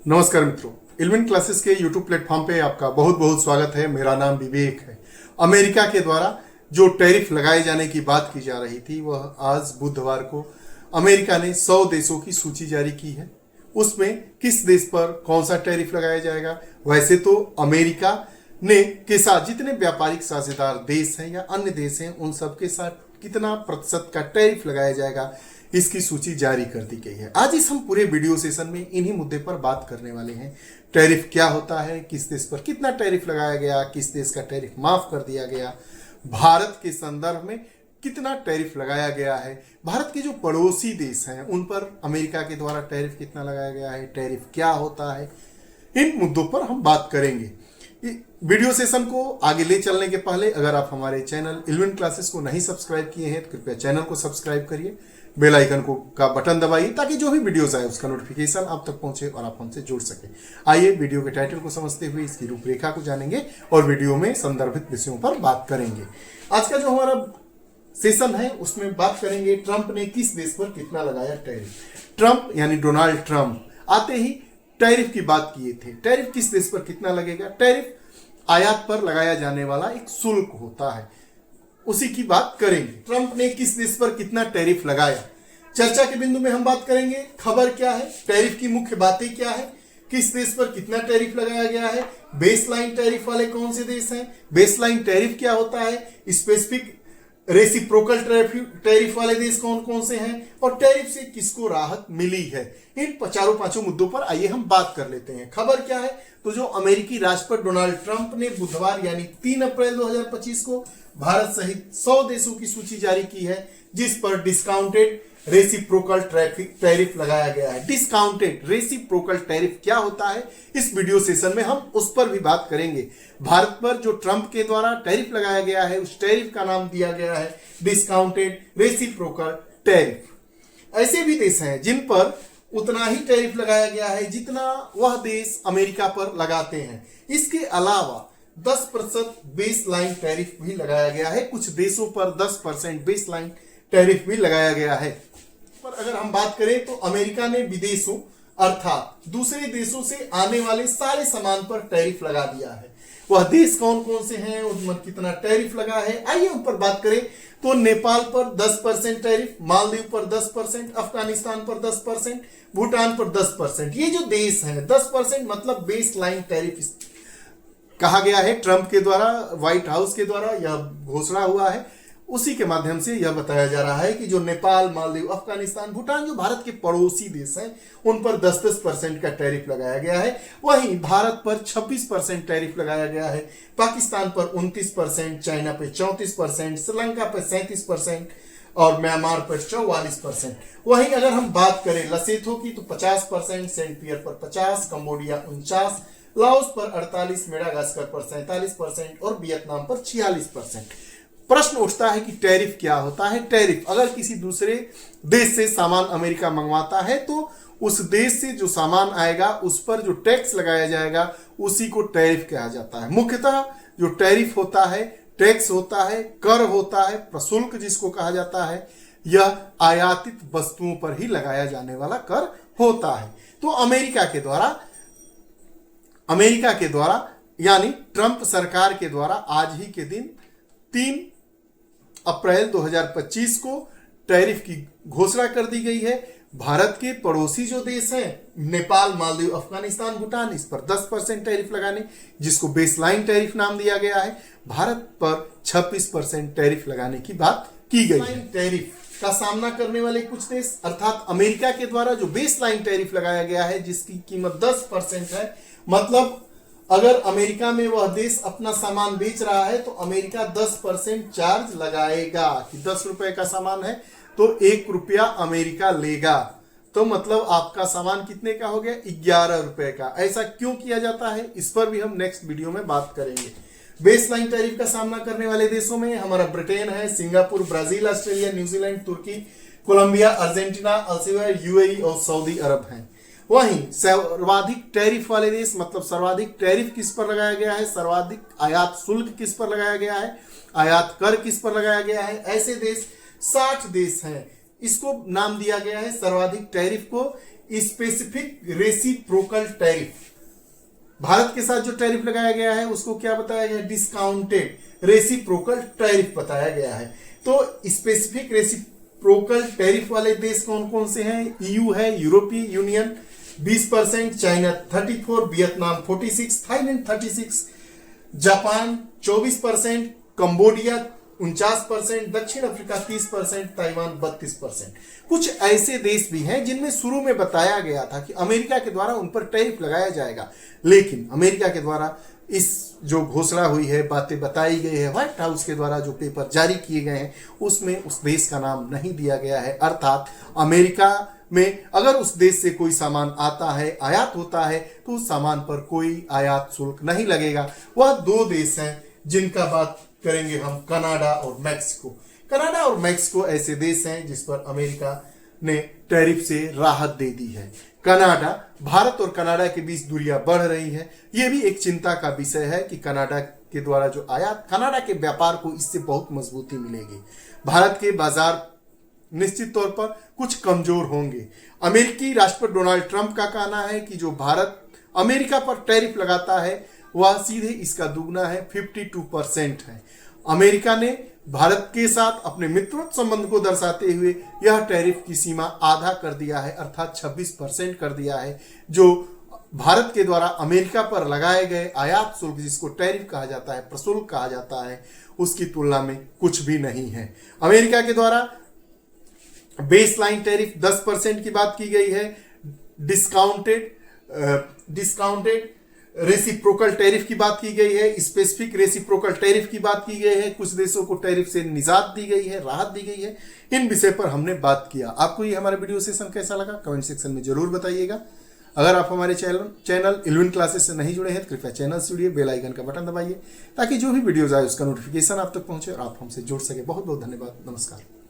नमस्कार मित्रों, इल्विन क्लासेस के यूट्यूब प्लेटफॉर्म पे आपका बहुत बहुत स्वागत है। मेरा नाम विवेक है। अमेरिका के द्वारा जो टैरिफ लगाए जाने की बात की जा रही थी, वह आज बुधवार को अमेरिका ने 100 देशों की सूची जारी की है। उसमें किस देश पर कौन सा टैरिफ लगाया जाएगा। वैसे तो अमेरिका ने के साथ जितने व्यापारिक साझेदार देश हैं या अन्य देश हैं, उन सबके साथ कितना प्रतिशत का टैरिफ लगाया जाएगा, इसकी सूची जारी कर दी गई है। आज इस हम पूरे वीडियो सेशन में इन्हीं मुद्दे पर बात करने वाले हैं। टैरिफ क्या होता है, किस देश पर कितना टैरिफ लगाया गया, किस देश का टैरिफ माफ कर दिया गया, भारत के संदर्भ में कितना टैरिफ लगाया गया है, भारत के जो पड़ोसी देश हैं उन पर अमेरिका के द्वारा टैरिफ कितना लगाया गया है, टैरिफ क्या होता है, इन मुद्दों पर हम बात करेंगे। वीडियो सेशन को आगे ले चलने के पहले अगर आप हमारे चैनल इल्विन क्लासेस को नहीं सब्सक्राइब किए हैं तो कृपया चैनल को सब्सक्राइब करिए, बेल आइकन का बटन दबाइए ताकि जो भी वीडियोस आए उसका नोटिफिकेशन आप तक पहुंचे और आप हमसे जुड़ सके। आइए वीडियो के टाइटल को समझते हुए इसकी रूपरेखा को जानेंगे और वीडियो में संदर्भित विषयों पर बात करेंगे। आज का जो हमारा सेशन है उसमें बात करेंगे ट्रंप ने किस देश पर कितना लगाया टैरिफ। ट्रंप यानी डोनाल्ड ट्रंप आते ही टैरिफ की बात किए थे। टैरिफ किस देश पर कितना लगेगा। टैरिफ आयात पर लगाया जाने वाला एक शुल्क होता है, उसी की बात करेंगे। ट्रंप ने किस देश पर कितना टैरिफ लगाया, चर्चा के बिंदु में हम बात करेंगे। खबर क्या है, टैरिफ की मुख्य बातें क्या है, किस देश पर कितना टैरिफ लगाया गया है, बेसलाइन टैरिफ वाले कौन से देश हैं, बेसलाइन टैरिफ क्या होता है, स्पेसिफिक रेसिप्रोकल टैरिफ वाले देश कौन कौन से हैं और टैरिफ से किसको राहत मिली है। इन चारों पांचों मुद्दों पर आइए हम बात कर लेते हैं। खबर क्या है, तो जो अमेरिकी राष्ट्रपति डोनाल्ड ट्रंप ने बुधवार यानी 3 अप्रैल 2025 को भारत सहित 100 देशों की सूची जारी की है, जिस पर डिस्काउंटेड रेसिप्रोकल टैरिफ लगाया गया है। डिस्काउंटेड रेसिप्रोकल टैरिफ क्या होता है, इस वीडियो सेशन में हम उस पर भी बात करेंगे। भारत पर जो ट्रंप के द्वारा टैरिफ लगाया गया है, उस टैरिफ का नाम दिया गया है डिस्काउंटेड रेसिप्रोकल टैरिफ। ऐसे भी देश हैं जिन पर उतना ही टैरिफ लगाया गया है जितना वह देश अमेरिका पर लगाते हैं। इसके अलावा 10% बेस लाइन टैरिफ भी लगाया गया है। कुछ देशों पर 10% बेस लाइन टैरिफ भी लगाया गया है। पर अगर हम बात करें तो अमेरिका ने विदेशों अर्थात दूसरे देशों से आने वाले सारे सामान पर टैरिफ लगा दिया है। वह देश कौन कौन से हैं, उन पर कितना टैरिफ लगा है, आइए उन पर बात करें। तो नेपाल पर 10% टैरिफ, मालदीव पर 10%, अफगानिस्तान पर 10%, भूटान पर 10%। ये जो देश हैं 10% मतलब बेस लाइन टैरिफ कहा गया है। ट्रंप के द्वारा, व्हाइट हाउस के द्वारा यह घोषणा हुआ है। उसी के माध्यम से यह बताया जा रहा है कि जो नेपाल, मालदीव, अफगानिस्तान, भूटान जो भारत के पड़ोसी देश हैं, उन पर 10% का टैरिफ लगाया गया है। वहीं भारत पर 26% टैरिफ लगाया गया है, पाकिस्तान पर 29%, चाइना पर 34%, श्रीलंका पर 37% और म्यांमार पर 44%। वहीं अगर हम बात करें लसेथो की तो 50%, सेंट पियर पर 50%, कंबोडिया 49%, लाओस पर 48%, मेडागास्कर पर 47% और वियतनाम पर 46%। प्रश्न उठता है कि टैरिफ क्या होता है। टैरिफ, अगर किसी दूसरे देश से सामान अमेरिका मंगवाता है तो उस देश से जो सामान आएगा उस पर जो टैक्स लगाया जाएगा उसी को टैरिफ कहा जाता है। मुख्यतः जो टैरिफ होता है, टैक्स होता है, कर होता है, प्रशुल्क जिसको कहा जाता है, यह आयातित वस्तुओं पर ही लगाया जाने वाला कर होता है। तो अमेरिका के द्वारा यानी ट्रंप सरकार के द्वारा आज ही के दिन 3 अप्रैल 2025 को टैरिफ की घोषणा कर दी गई है। भारत के पड़ोसी जो देश हैं नेपाल, मालदीव, अफगानिस्तान, भूटान, इस पर 10% टैरिफ लगाने, जिसको बेसलाइन टैरिफ नाम दिया गया है। भारत पर 26% टैरिफ लगाने की बात की गई है। टैरिफ का सामना करने वाले कुछ देश अर्थात अमेरिका के द्वारा जो बेसलाइन टैरिफ लगाया गया है, जिसकी कीमत 10% है, मतलब अगर अमेरिका में वह देश अपना सामान बेच रहा है तो अमेरिका 10% चार्ज लगाएगा। कि 10 रुपए का सामान है तो 1 रुपया अमेरिका लेगा, तो मतलब आपका सामान कितने का हो गया, 11 रुपए का। ऐसा क्यों किया जाता है, इस पर भी हम नेक्स्ट वीडियो में बात करेंगे। बेसलाइन टैरिफ का सामना करने वाले देशों में हमारा ब्रिटेन है, सिंगापुर, ब्राजील, ऑस्ट्रेलिया, न्यूजीलैंड, तुर्की, कोलंबिया, अर्जेंटीना, अल्जीरिया, यूएई और सऊदी अरब हैं। वहीं सर्वाधिक टैरिफ वाले देश मतलब सर्वाधिक टैरिफ किस पर लगाया गया है, सर्वाधिक आयात शुल्क किस पर लगाया गया है, आयात कर किस पर लगाया गया है, ऐसे देश 60 देश हैं। इसको नाम दिया गया है सर्वाधिक टैरिफ को स्पेसिफिक रेसिप्रोकल टैरिफ। भारत के साथ जो टैरिफ लगाया गया है उसको क्या बताया गया? डिस्काउंटेड रेसिप्रोकल टैरिफ बताया गया है। तो स्पेसिफिक रेसिप्रोकल टैरिफ वाले देश कौन कौन से हैं? ईयू है, यूरोपीय union 20%, China 34%, Vietnam 46%, Thailand 36%, Japan 24%, Cambodia 49%, दक्षिण अफ्रीका 30%, ताइवान 32%। कुछ ऐसे देश भी हैं जिनमें शुरू में बताया गया था कि अमेरिका के द्वारा उन पर टैरिफ लगाया जाएगा, लेकिन अमेरिका के द्वारा इस जो घोषणा हुई है, बातें बताई गई है, व्हाइट हाउस के द्वारा जो पेपर जारी किए गए हैं उसमें उस देश का नाम नहीं दिया गया है। अर्थात अमेरिका में अगर उस देश से कोई सामान आता है, आयात होता है, तो उस सामान पर कोई आयात शुल्क नहीं लगेगा। वह दो देश हैं जिनका बात करेंगे हम, कनाडा और मैक्सिको। कनाडा और मैक्सिको ऐसे देश हैं जिस पर अमेरिका ने टैरिफ से राहत दे दी है। कनाडा, भारत और कनाडा के बीच दूरियां बढ़ रही है। यह भी एक चिंता का विषय है कि कनाडा के द्वारा जो आयात, कनाडा के व्यापार को इससे बहुत मजबूती मिलेगी। भारत के बाजार निश्चित तौर पर कुछ कमजोर होंगे। अमेरिकी राष्ट्रपति डोनाल्ड ट्रंप का कहना है कि जो भारत अमेरिका पर टैरिफ लगाता है वह सीधे इसका दुगना है, 52% है। अमेरिका ने भारत के साथ अपने मित्रवत संबंध को दर्शाते हुए यह टैरिफ की सीमा आधा कर दिया है, अर्थात 26% कर दिया है, जो भारत के द्वारा अमेरिका पर लगाए गए आयात शुल्क, जिसको टैरिफ कहा जाता है, प्रशुल्क कहा जाता है, उसकी तुलना में कुछ भी नहीं है। अमेरिका के द्वारा बेसलाइन टैरिफ 10% की बात की गई है। डिस्काउंटेड रेसिप्रोकल टैरिफ की बात की गई है। स्पेसिफिक रेसिप्रोकल टैरिफ की बात की गई है। कुछ देशों को टैरिफ से निजात दी गई है, राहत दी गई है। इन विषय पर हमने बात किया। आपको ये हमारा वीडियो सेशन कैसा लगा कमेंट सेक्शन में जरूर बताइएगा। अगर आप हमारे चैनल इल्विन क्लासेस से नहीं जुड़े हैं तो कृपया चैनल से जुड़िए, बेल आइकन का बटन दबाइए ताकि जो भी वीडियोज आए उसका नोटिफिकेशन आप तक पहुंचे और आप हमसे जुड़ सके। बहुत बहुत धन्यवाद। नमस्कार।